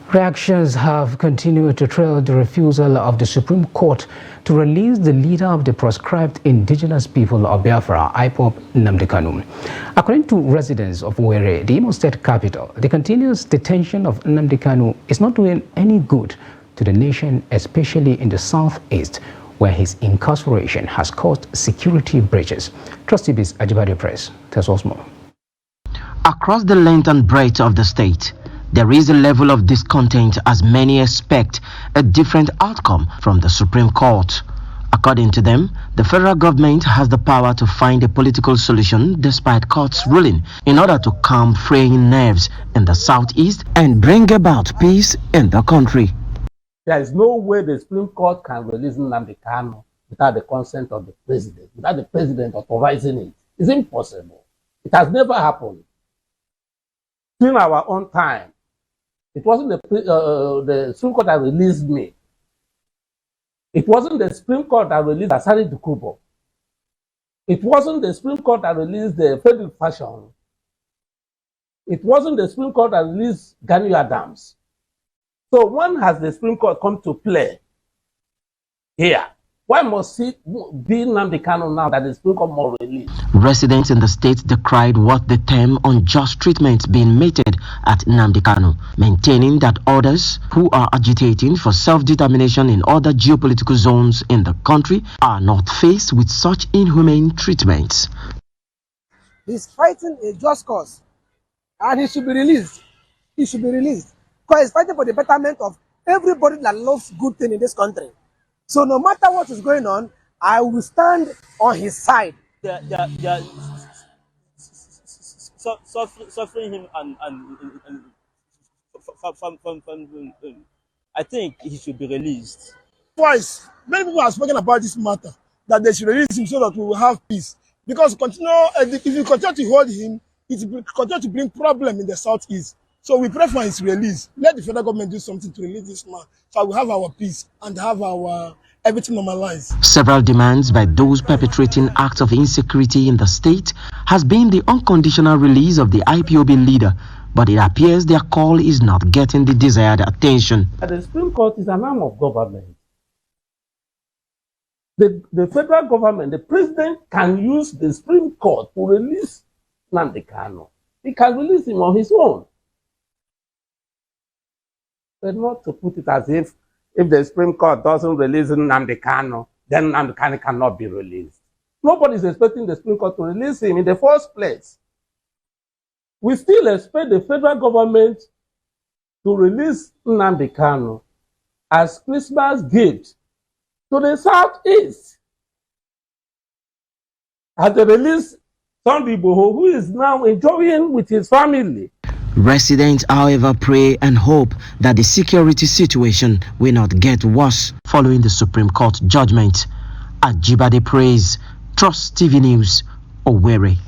Reactions have continued to trail the refusal of the Supreme Court to release the leader of the proscribed Indigenous people of Biafra, IPOB, Nnamdi Kanu. According to residents of Owerri, the Imo State capital, the continuous detention of Nnamdi Kanu is not doing any good to the nation, especially in the southeast, where his incarceration has caused security breaches. Trust TV's Ajibade Press tells us more. Across the length and breadth of the state, there is a level of discontent as many expect a different outcome from the Supreme Court. According to them, the federal government has the power to find a political solution despite court's ruling in order to calm fraying nerves in the southeast and bring about peace in the country. There is no way the Supreme Court can release Nnamdi Kanu without the consent of the president, without the president authorizing it. It's impossible. It has never happened. In our own time, it wasn't the Supreme Court that released me. It wasn't the Supreme Court that released Asari Dukubo. It wasn't the Supreme Court that released the Frederick Fashion. It wasn't the Supreme Court that released Gani Adams. So when has the Supreme Court come to play here? Why must it be Nnamdi Kanu now that the Supreme Court more released? Residents in the state decried what they term unjust treatment being meted at Nnamdi Kanu, maintaining that others who are agitating for self-determination in other geopolitical zones in the country are not faced with such inhumane treatments. He's fighting a just cause, and he should be released. He should be released because he's fighting for the betterment of everybody that loves good thing in this country. So no matter what is going on, I will stand on his side. They are suffering him and I think he should be released. Twice, many people have spoken about this matter, that they should release him so that we will have peace. Because if you continue to hold him, it will continue to bring problem in the southeast. So we pray for his release. Let the federal government do something to release this man, so we have our peace and have our everything normalized. Several demands by those perpetrating acts of insecurity in the state has been the unconditional release of the IPOB leader, but it appears their call is not getting the desired attention. The Supreme Court is an arm of government. The federal government, the president can use the Supreme Court to release Nnamdi Kanu. He can release him on his own. But not to put it as if the Supreme Court doesn't release Nnamdi Kanu, then Nnamdi Kanu cannot be released. Nobody is expecting the Supreme Court to release him in the first place. We still expect the federal government to release Nnamdi Kanu as Christmas gift to the southeast. As they release Sunday Boho, who is now enjoying with his family. Residents, however, pray and hope that the security situation will not get worse following the Supreme Court judgment. Ajibade Praise, Trust TV News, Owerri.